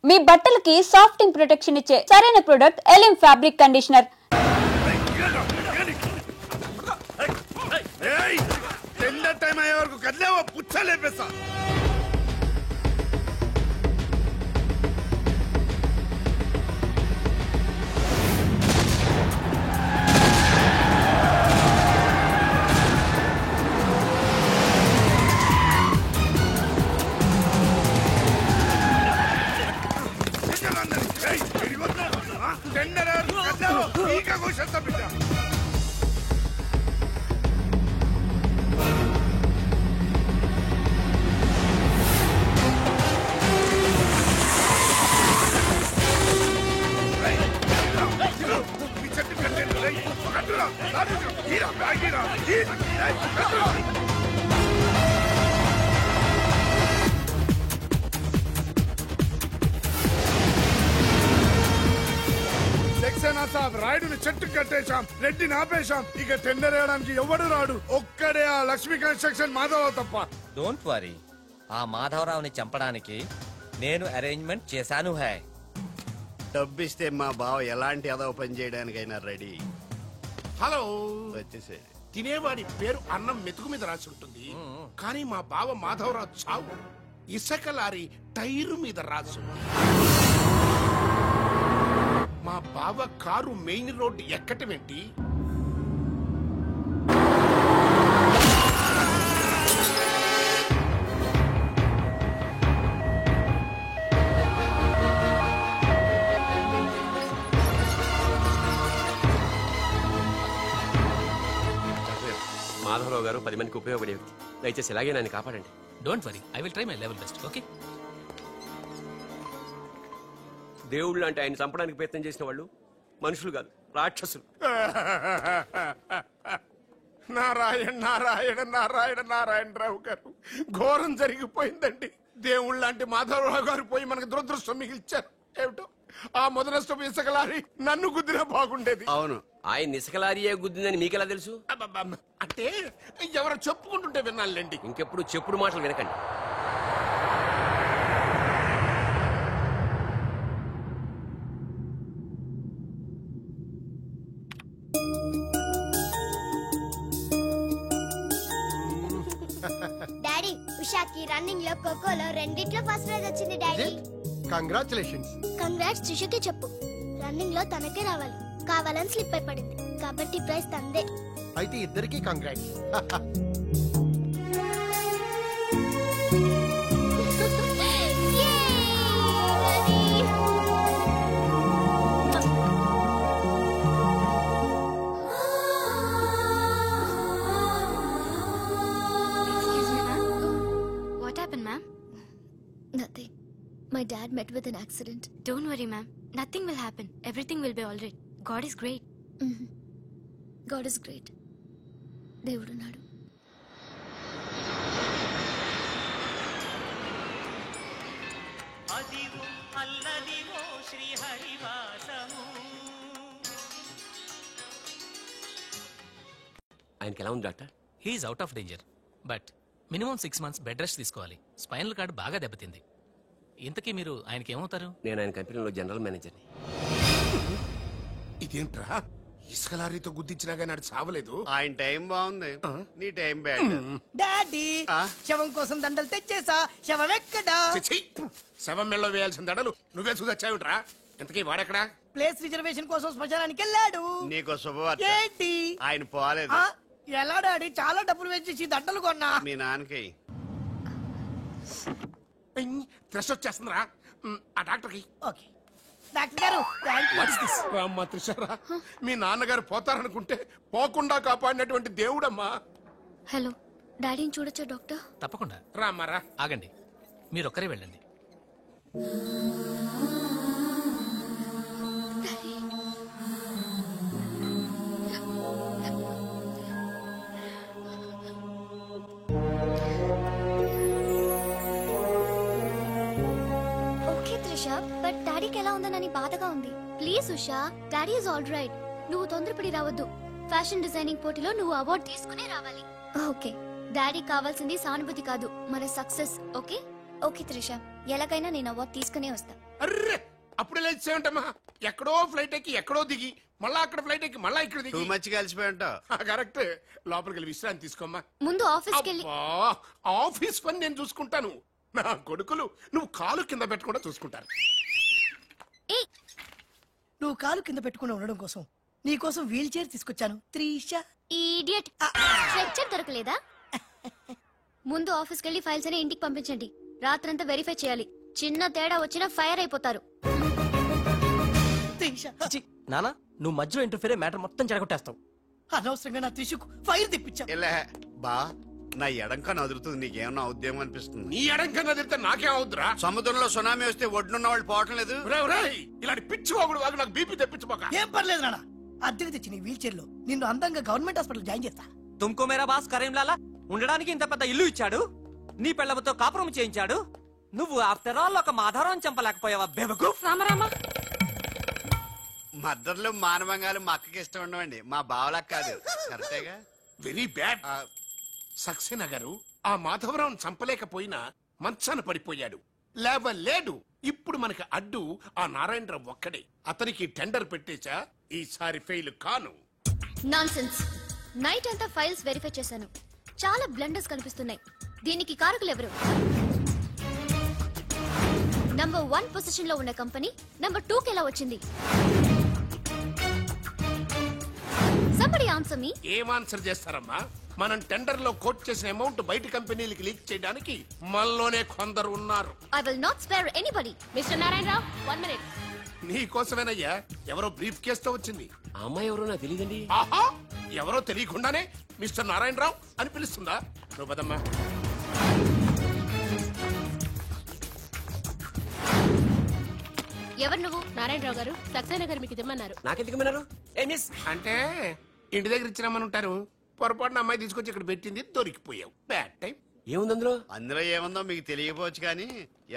మీ బట్టలకి సాఫ్టింగ్ ప్రొటెక్షన్ ఇచ్చే సరైన ప్రొడక్ట్ ఎలిమ్ ఫ్యాబ్రిక్ కండిషనర్. రాయుడుని చెట్టు కట్టేశాం, రెడ్డిని ఆపేశాం. ఇక టెండర్ వేయడానికి ఎవడు రాడు. ఒక్కడే ఆ లక్ష్మీ కన్స్ట్రక్షన్ మాధవరావు తప్ప. డోంట్ వరీ, ఆ మాధవరావుని చంపడానికి నేను అరేంజ్మెంట్ చేశాను. హై డబ్బిస్తే మా బావ ఎలాంటి అదవ పని చేయడానికైనా రెడీ. హలో, వచ్చేసే. తినేవాడి పేరు అన్నం మెతుకు మీద రాసి ఉంటుంది, కానీ మా బావ మాధవరావు చావు ఇసుక లారీ టైరు మీద రాసు. మా బావ కారు మెయిన్ రోడ్ ఎక్కటం ఏంటి? మాధవరావు గారు 10 మందికి ఉపయోగపడే వ్యక్తి. దయచేసి ఇలాగే నన్ను కాపాడండి. Don't worry, I will try my level best. Okay. దేవుళ్ళు అంటే ఆయన చంపడానికి ప్రయత్నం చేసిన వాళ్ళు మనుషులు కాదు, రాక్షసులు. నారాయణ నారాయణ నారాయణ నారాయణరావు గారు, ఘోరం జరిగిపోయిందండి. దేవుళ్ళు లాంటి మాధవరావు గారు పోయి మనకు దురదృష్టం మిగిల్చారు. ఏమిటో ఆ మొదలష్టం ఇసుకలారి నన్ను గుద్దినా బాగుండేది. అవును, ఆయన ఇసుకలారియే గుద్దిందని మీకెలా తెలుసు? అంటే ఎవరు చెప్పుకుంటుంటే వినాలండి. ఇంకెప్పుడు చెప్పుడు మాటలు వినకండి. డాడీ, ఉషాకి రన్నింగ్ లో ఖోఖోలో రెండిట్లో ఫస్ట్ ప్రైజ్ వచ్చింది డాడీ. కంగ్రాచులేషన్స్. కంగ్రాట్స్ త్రిషకి చెప్పు. రన్నింగ్ లో తనకే రావాలి, కావాలని స్లిప్ అయి పడింది కాబట్టి ప్రైజ్ తందే. అయితే ఇద్దరికి congrats. What happened, ma'am? Nothing. My dad met with an accident. Don't worry, ma'am. Nothing will happen. Everything will be all right. God is great. God is great. దేవుడున్నాడు. ఆయనకి ఎలా ఉంది doctor? He's out of danger, but minimum 6 months bed rest తీసుకోవాలి. Spinal cord బాగా దెబ్బతింది. ఇంతకీ మీరు ఆయనకి ఏమవుతారు? నేను ఆయన కంపెనీలో జనరల్ మేనేజర్ని. ఇదేంట్రా, ఇసుక లారీతో గుద్దించినా కానీ అది చావలేదు. ఆయన టైం బాగుంది, నీ టైం బ్యాడ్. డాడీ, శవం కోసం దండలు తెచ్చేసా. శవం ఎక్కడా? శవం మెళ్ళలో వేయాల్సిన దండలు నువ్వే చూదొచ్చావుట్రా. ఇంతకీ వాడెక్కడా? ప్లేస్ రిజర్వేషన్ కోసం శ్మశానానికి వెళ్ళాడు. నీకు శుభవార్త. ఏంటి? ఆయన పోలేదు. ఎలా డాడీ? చాలా డబ్బులు వేసి దండలు కొన్నా. మీ నాన్నకి త్రెష్ వచ్చేస్తుందిరా ఆ డాక్టర్కి. ఓకే డాక్టర్ గారు, రామ్మా త్రిషరా, మీ నాన్నగారు పోతారనుకుంటే పోకుండా కాపాడినటువంటి దేవుడమ్మా. హలో, డాడీని చూడొచ్చా డాక్టర్? తప్పకుండా. రామ్మారా. ఆగండి, మీరు ఒక్కరే వెళ్ళండి. బట్ డాడీకి ఎలా ఉందని బాధగా ఉంది. Please Usha, daddy is all right. నువ్వు తొందరపడి రావద్దు. ఫ్యాషన్ డిజైనింగ్ పోటీలో నువ్వు అవార్డు తీసుకునే రావాలి. ఓకే, డాడీ కావాల్సింది సానుభూతి కాదు, మన సక్సెస్. ఓకే ఓకే త్రిష, ఎలాగైనా నేను అవార్డు తీసుకునే వస్తా. అప్పుడే లేచేమంటమ్మా? ఎక్కడో ఫ్లైట్ ఎక్కి ఎక్కడో దిగి మళ్ళా అక్కడ ఫ్లైట్ ఎక్కి మళ్ళా ఇక్కడ టూ దిగి మచ్ కలిసిపోయి ఉంటావు. కరెక్ట్. లోపలికి వెళ్ళి విశ్రాంతి తీసుకోమ్మా. ముందు ఆఫీస్కి వెళ్ళి అబ్బా, ఆఫీస్ పని నేను చూసుకుంటాను. నా కొడుకులు నువ్వు కాలు కింద పెట్టకుండా చూసుకుంటారు. ఏయ్, నువ్వు కాలు కింద పెట్టుకుని ఉండడం కోసం నీ కోసం వీల్ చైర్ తీసుకొచ్చాను త్రీషా. ఇడియట్. స్ట్రెచ్చర్ దొరకలేదా? ముందు ఆఫీస్కి వెళ్ళి ఫైల్స్ అని ఇంటికి పంపించండి. రాత్రంతా వెరిఫై చేయాలి. చిన్న తేడా వచ్చినా ఫైర్ అయిపోతారు. త్రీషా, నానా నువ్వు మధ్యలో ఇంటర్ఫీరే మ్యాటర్ మొత్తం చెడగొట్టేస్తావు. అనవసరంగా నా త్రిషుకు ఫైర్ తెప్పించా. ఇలా బా నా ఎడంకా నదురుతుంది, నీకేమన్నా ఉద్యమం అనిపిస్తుంది? నీ ఎడంకన్నా తిరిగితే నాకేం అవుతురా? సముద్రంలో సునామీ వస్తే ఒడ్డున్న వాళ్ళు పోవటం లేదు. ఇలాంటి పిచ్చి వాగుడు వాగు నాకు బీపీ తెప్పించుకోక. ఏం పర్లేదు నాన్న, అద్దెకి తెచ్చి నీ వీల్ చైర్ లో నిన్ను అందంగా గవర్నమెంట్ హాస్పిటల్ జాయిన్ చేస్తా. తుమ్కో మేరా బాస్ కరీంలాలా ఉండడానికి ఇంత పెద్ద ఇల్లు ఇచ్చాడు, నీ పిల్లలతో కాపురం చేయించాడు. నువ్వు ఆఫ్టర్ ఆల్ ఒక మాధారం చంపలేకపోయావా బెవకు? రామరామా మద్దర్లు మానవంగాలు మా అక్కకి ఇష్టం ఉండవండి, మా బావలకు కాదు. కరెక్టేగా? Very bad. సక్సేనా గారు ఆ మాధవరావును చంపలేకపోయినా మంచాన పడిపోయాడు, లేవలేడు. ఇప్పుడు మనకి అడ్డు ఆ నారాయణరావు ఒక్కడే. అతనికి టెండర్ పెట్టేచా, ఈసారి ఫెయిల్ కాను. నాన్సెన్స్. నైట్ అంతా ఫైల్స్ వెరిఫై చేశాను. చాలా బ్లండర్స్ కనిపిస్తున్నాయి. దీనికి కారకులు ఎవరు? నంబర్ 1 పొజిషన్ లో ఉన్న కంపెనీ నంబర్ 2 కి ఎలా వచ్చింది? Somebody answer me. ఏం ఆన్సర్ చేస్తారమ్మా? మనం టెండర్ లో కోట్ చేసిన అమౌంట్ బయట కంపెనీలకి లీక్ చేయడానికి మనలోనే కొందరు ఉన్నారు. I will not spare anybody. Mister Narayana Rao 1 minute. నీ కోసమేనయ్యా. ఎవరో బ్రీఫ్ కేస్ తో వచ్చింది. ఆ అమ్మాయి ఎవరో నాకు తెలియదండి. ఆహా, ఎవరో తెలియకుండానే మిస్టర్ నారాయణరావు అని పిలుస్తుందా? నువ్వు పదమ్మా. ఎవరు నువ్వు? నారాయణరావు గారు సక్సేనా గారు మీకు ఇమ్మన్నారు. నాకెందుకు విన్నారు? ఏ మిస్ అంటే ఇంటి దగ్గర ఇచ్చినామని ఉంటారు. పొరపాటున అమ్మాయి తీసుకొచ్చి ఇక్కడ పెట్టింది, దొరికిపోయావు. Bad time. ఏముంది అందులో? అందులో ఏముందో మీకు తెలియకపోవచ్చు కానీ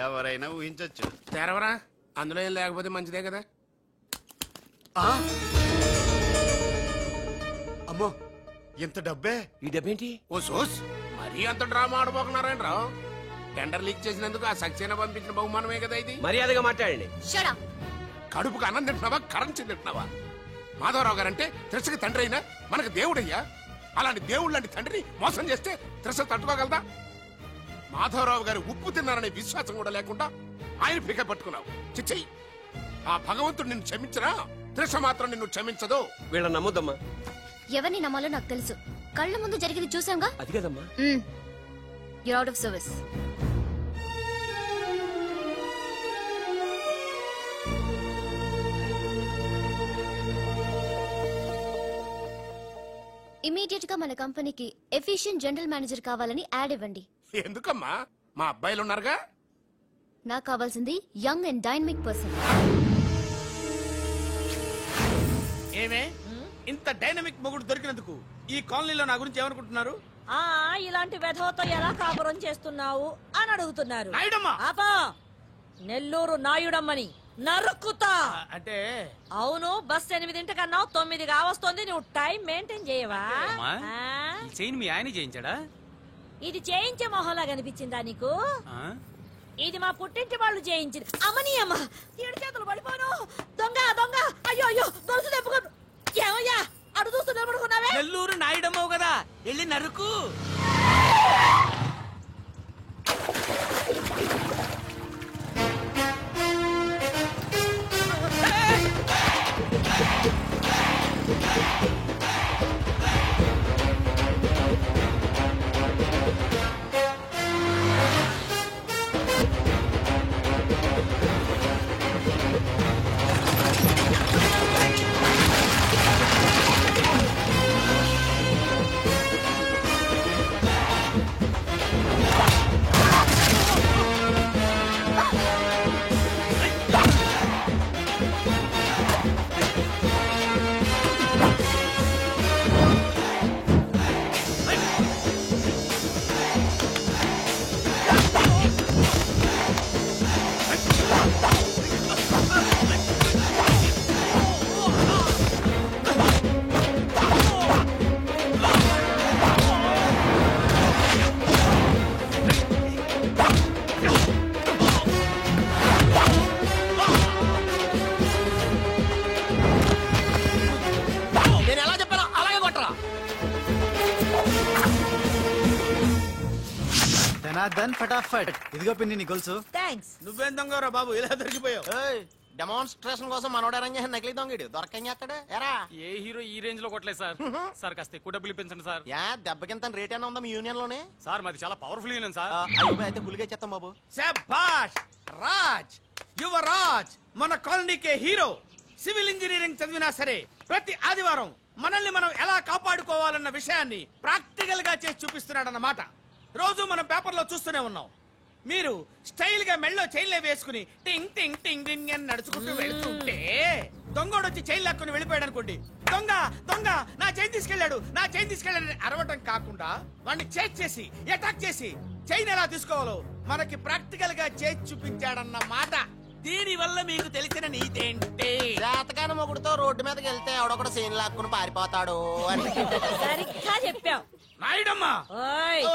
ఎవరైనా ఊహించొచ్చు. తెరవరా, అందులో ఏం లేకపోతే మంచిదే కదా. అమ్మో, ఎంత డబ్బే! ఈ డబ్బేంటి? ఓ సోస్, మరీ అంత డ్రామా ఆడబోకున్నారాయణరావు. టెండర్ లీక్ చేసినందుకు ఆ సక్సేనా పంపించిన బహుమానమే కదా ఇది. మర్యాదగా మాట్లాడండి. Shut up. కడుపుకు అన్నం తింటున్నావా, కరెన్సీ తింటున్నావా? మాధవరావు గారంటే త్రిషకి తండ్రి అయినా మనకు దేవుడయ్యా. అలాంటి దేవుడు లాంటి తండ్రిని మోసం చేస్తే త్రిష తట్టుకోగలదా? మాధవరావు గారు ఉప్పు తిన్నారనే విశ్వాసం కూడా లేకుండా ఆయన పీక పట్టుకున్నావు. చిచ్చయ్యి, ఆ భగవంతుడు నిన్ను క్షమించరా? త్రిష మాత్రం నిన్ను క్షమించదు. వీళ్ళని నమ్మొద్దమ్మా. ఎవరిని నమ్మాలో నాకు తెలుసు. కళ్ళ ముందు జరిగింది చూసాంగా. అది కదమ్మా. You're out of service. Immediate గా మన కంపెనీకి ఎఫిషియెంట్ జనరల్ మేనేజర్ కావాలని యాడ్ ఇవ్వండి. ఎందుకమ్మా? మా అబ్బాయిలు ఉన్నారుగా. నాకు కావాల్సింది యంగ్ అండ్ డైనమిక్ పర్సన్. ఏమే ఇంత డైనమిక్ మొగుడు దొరికినందుకు ఈ కాలనీలో నా గురించి ఏమనుకుంటున్నారు? ఇలాంటి వెధవతో ఎలా కాపురం చేస్తున్నావు అని అడుగుతున్నారు. నాయుడమ్మ! ఆపా, నెల్లూరు నాయుడమ్మని నరుక్కుతా. అంటే అవును, బస్ 8:00 9 కావస్తుంది. నువ్వు టైం మెయింటైన్ చేయవా? చైన్ మీ ఆయన చేయించాడా? ఇది చేయించే మొహంలా కనిపించిందా నీకు? ఇది మా పుట్టింటి వాళ్ళు చేయించింది. అమ్మని అమ్మ, 7 చేతులు పడిపోను. దొంగ దొంగ, అయ్యో అయ్యో, దొరుసు తెప్పుకో. ఏమయ్యా అడు చూస్తూ నిలబడుకున్నావే? నెల్లూరు నాయుడమ్మవు కదా, వెళ్ళి నరుకు. దన్ ఫటాఫట్. ఇదిగో పిన్ని నీ గొలుసు. థ్యాంక్స్. నువ్వేం దొంగరా బాబు ఇలా దొరికిపోయావు? డెమాన్స్ట్రేషన్ కోసం మనోడు అరేంజ్ చేసిన నకిలీ దొంగడు దొరకని చేస్తాడు. ఎరా ఏ హీరో ఈ రేంజ్ లో కొట్టలేదు సార్. సార్ కాస్త ఎక్కువ డబ్బులు ఇప్పించండి సార్. యా దెబ్బకింత రేట్ అయినా ఉందా మీ యూనియన్ లోనే? సార్ మాది చాలా పవర్ఫుల్ యూనియన్ సార్. అయితే గులిగా చేస్తాం బాబు. శభాష్ రాజ్, యువరాజ్, మన కాలనీకే హీరో. సివిల్ ఇంజనీరింగ్ చదివినా సరే ప్రతి ఆదివారం మనల్ని మనం ఎలా కాపాడుకోవాలన్న విషయాన్ని ప్రాక్టికల్ గా చేసి చూపిస్తున్నాడన్నమాట. రోజు మనం పేపర్లో చూస్తూనే ఉన్నాం. మీరు స్టైల్ గా మెళ్ళో చైన్లే వేసుకుని టింగ్ టింగ్ టింగ్ టింగ్ అని నడుచుకుంటూ వెళ్తుంటే దొంగోడు వచ్చి చైన్ లాక్కుని వెళ్ళిపోయాడు అనుకోండి. దొంగ దొంగ నా చైన్ తీసుకెళ్లాడు, నా చైన్ తీసుకెళ్లాడని అరవటం కాకుండా వాడిని చేజ్ చేసి అటాక్ చేసి చైన్ ఎలా తీసుకోవాలో మనకి ప్రాక్టికల్ గా చేసి చూపించాడన్న మాట. దీని వల్ల మీకు తెలిసిన నీతేంటి? జాతకాన మొగుడుతో రోడ్డు మీదకి వెళ్తే ఎవడొకడు సీన్ లాక్కుని పారిపోతాడు అని. సరిగ్గా చెప్పావు నాయుడమ్మా.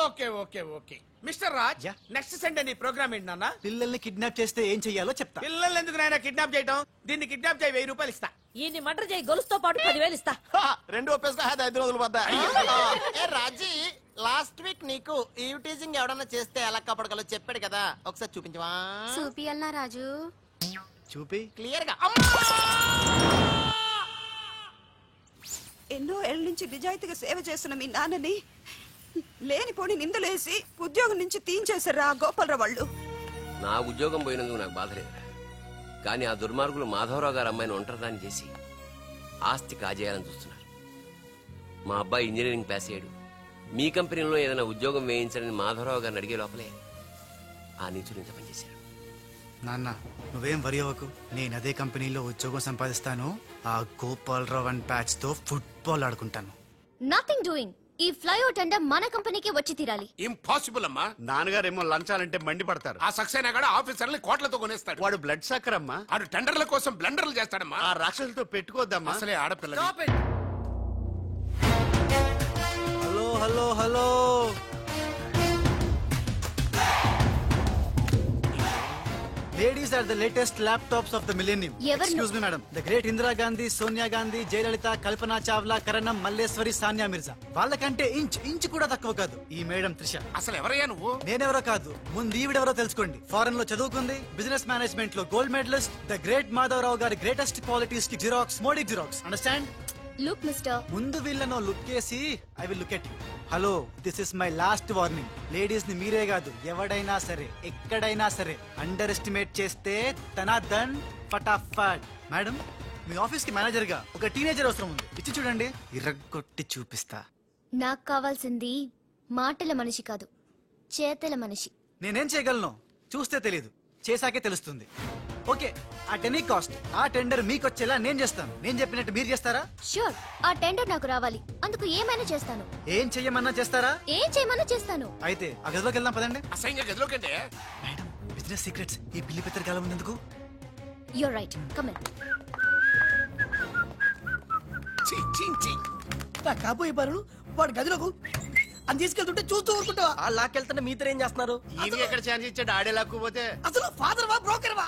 Okay okay okay mister Raj, next Sunday నీ ప్రోగ్రామ్ ఏంటి నాన్న? పిల్లల్ని కిడ్నాప్ చేస్తే ఏం చెయ్యాలో చెప్తా. పిల్లల్ని ఎందుకు నాయన కిడ్నాప్ చేయటం? దీన్ని కిడ్నాప్ చేయి, 1000 రూపాయలు ఇస్తా. ఈ మటర్ చేయి, గొలుసుతో పాటు 10,000 ఇస్తా. రెండు ఒప్పేసుకో, 5 రోజులు పడ్డా. ఏ రాజీ, లాస్ట్ వీక్ నీకు ఈవ్ టీజింగ్ ఎవడన్నా చేస్తే ఎలా కాపాడగలో చెప్పాడు కదా, ఒకసారి చూపించవా? చూపియల్నా రాజు? చూపి క్లియర్ గా. ఎన్నో ఏళ్ళ నుంచి నిజాయితీగా సేవ చేస్తున్న మీ నాన్నని లేనిపోని నిందలేసి ఉద్యోగం నుంచి తీయించేశారా గోపాలరావు వాళ్ళు. నా ఉద్యోగం పోయినందుకు నాకు బాధ లేదు, కానీ ఆ దుర్మార్గులు మాధవరావు గారు అమ్మాయిని ఒంటరిదాన్ని చేసి ఆస్తి కాజేయాలని చూస్తున్నారు. మా అబ్బాయి ఇంజనీరింగ్ పాస్ అయ్యాడు, మీ కంపెనీలో ఏదైనా ఉద్యోగం వేయించాలని మాధవరావు గారిని అడిగే లోపలే ఆ నీచులు ఇంత పనిచేశారు. నాన్న నువ్వేం వరి అవ్వకు, నేను అదే కంపెనీలో ఉద్యోగం సంపాదిస్తాను. ఆ గోపాలరావు అండ్ బ్యాచ్ తో ఫుట్బాల్ ఆడుకుంటాను. Nothing doing. ఈ ఫ్లైఓవర్ టెండర్ మన కంపెనీకి వచ్చి తీరాలి. ఇంపాసిబుల్ అమ్మా. నాన్నగారేమో లంచాలంటే మండి పడతారు. ఆ సక్సేనా కూడా ఆఫీసర్ని కోట్లతో కొనేస్తాడు. వాడు బ్లడ్ సక్కర్ అమ్మా. ఆడు టెండర్ల కోసం బ్లండర్లు చేస్తాడమ్మా. ఆ రాక్షసులతో పెట్టుకోద్దమ్మా. అసలే ఆడపిల్ల. Hello hello hello, ladies are the latest laptops of the millennium. Excuse me madam, the great Indira Gandhi, Sonia Gandhi, Jayalalitha, Kalpana Chawla, Karanam, Malleswari, Sania Mirza వాళ్ళకంటే ఇంచ్ కూడా తక్కువ కాదు ఈ మేడం త్రిష. అసలు ఎవరయ్యా నువ్వు? నేనెవరో కాదు, ముందు ఈవిడెవరో తెలుసుకోండి. ఫారెన్ లో చదువుకుంది, బిజినెస్ మేనేజ్మెంట్ లో gold medallist, the great Madhava Rao గారి గ్రేటెస్ట్ క్వాలిటీస్ కి జిరాక్స్, మోడీ జిరాక్స్. అండర్స్టాండ్? లుక్ మిస్టర్, ముందు వీళ్ళను లుక్ చేసి I will look at you. Hello, this is my last warning. Ladies ని మీరే కాదు, ఎవడైనా సరే ఎక్కడైనా సరే అండర్ ఎస్టిమేట్ చేస్తే తనాదన్ ఫటాఫట్. మేడం, మీ ఆఫీస్ కి మేనేజర్ గా ఒక టీనేజర్ అవసరం ఉంది, ఇచ్చి చూడండి, ఇరగొట్టి చూపిస్తా. నాకు కావాల్సింది మాటల మనిషి కాదు, చేతల మనిషి. నేనేం చేయగలను చూస్తే తెలియదు, చేశాకే తెలుస్తుంది. ఓకే, ఆ టెనీ కాస్ట్, ఆ టెండర్ మీకు వచ్చేలా నేను చేస్తాను. నేను చెప్పినట్టు మీరు చేస్తారా? ష్యూర్, ఆ టెండర్ నాకు రావాలి. అందుకు ఏమైనా చేస్తాను. ఏం చెయ్యమన్నా చేస్తారా? ఏం చేయమన్నా చేస్తాను. అయితే ఆ గదిలోకి వెళ్దాం పదండి. అసహ్యంగా గదిలోకంటే మేడం, బిజినెస్ సీక్రెట్స్ ఈ పిల్లి పెద్దరి కాలం ఉన్నందుకు. You're right, come in. నా కాబోయే పనులు వాడు గదిలోకు అని తీసుకెళ్తుంటే చూస్తూ ఊరుకుంటావా? ఆ లాక్కెళ్తుంటే మీతో ఏం చేస్తున్నారు? ఈయనకి ఎక్కడ ఛాన్స్ ఇచ్చాడు? ఆడే లాక్కుపోతే అసలు ఫాదర్ వా బ్రోకర్ వా?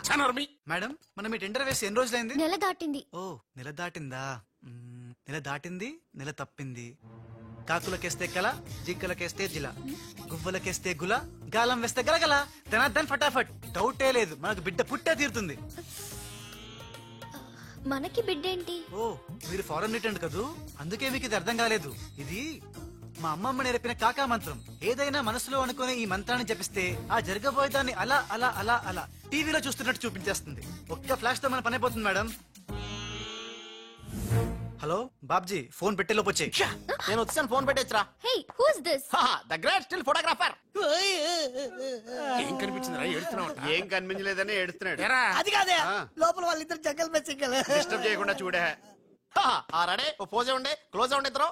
మేడం, మనం ఈ టెండర్ వేసి ఎన్ని రోజులైంది? నెల దాటింది. ఓ, నెల దాటిందా? నెల దాటింది, నెల తప్పింది. కాకులకేస్తే కల, జింకలకేస్తే జిల, గువ్వలకేస్తే గుల, గాలం వేస్తే గలగల. దన్ ఫటాఫట్. డౌటే లేదు, మనకు బిడ్డ పుట్టే తీరుతుంది. మనకి బిడ్డేంటి? ఓ, మీరు ఫారెన్ రిటర్న్ కదూ, అందుకే మీకు ఇది అర్థం కాలేదు. ఇది మా అమ్మమ్మ నేర్పిన కాకా మంత్రం. ఏదైనా మనసులో అనుకుని ఈ మంత్రాన్ని జపిస్తే ఆ జరగబోయేదాన్ని అలా అలా అలా అలా టీవీలో చూస్తున్నట్టు చూపించేస్తుంది. ఒక్క ఫ్లాష్ తో మన పని అయిపోతుంది మేడం. హలో బాబ్జీ, ఫోన్ పెట్టే లోపు వచ్చే. నేను వచ్చాను, ఫోన్ పెట్టేచ్చరా. Hey, who is this? The great still photographer. ఏం కనిపించిందిరా? ఏడుస్తున్నావు? ఏం కనిపించలేదని ఏడుస్తున్నాడు. అది కాదే, లోపల వాళ్ళిద్దరు జంగల్ మే సింగల్. డిస్టర్బ్ చేయకుండా చూడే. రెడీ, ఓ పోజే ఉండే, క్లోజ్ ఉండే ఇద్దరు.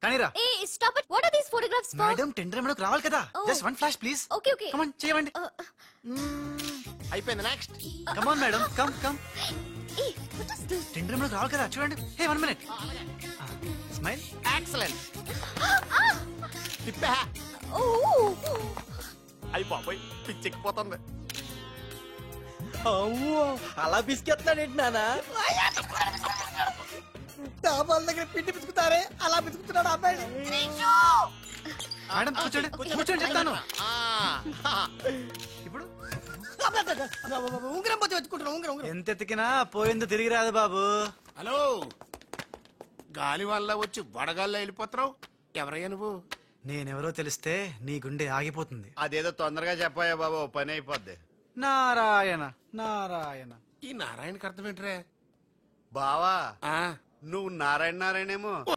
కానీరా. Hey stop it. What are these photographs for? Madam, tender మనకు రావాలి కదా. Just one flash please. Okay okay, come on, చేయండి. అయిపోయింది, next. Come on madam, come come. Hey what is this? Tender మనకు రావాలి కదా, చూడండి. Hey, 1 minute. స్మైల్. ఎక్సలెంట్. తిప్పే. ఓ, అయిపోయి పిచ్చెక్కిపోతుంది. అలా బిస్కెత్తాడేంటి నానా? డాబాల దగ్గర పిండి పిసుకుతారే, అలా పిసుకుతున్నాడు అబ్బాయి. మేడం కూర్చోండి కూర్చోండి చెప్తాను. ఇప్పుడు ఉంగరం పోతే వెతుకుంటున్నా. ఉంగరం ఎంత ఎతికినా పోయింది తిరిగి రాదు బాబు. హలో, గాలి వల్ల వచ్చి వడగాల్లో వెళ్ళిపోతున్నావు. ఎవరయ్యా నువ్వు? నేనెవరో తెలిస్తే నీ గుండె ఆగిపోతుంది. అదేదో తొందరగా చెప్పాయా బాబా, పని అయిపోద్ది. నారాయణ నారాయణ. ఈ నారాయణకి అర్థం ఏంట్రే? బావా నువ్వు నారాయణ నారాయణేమో.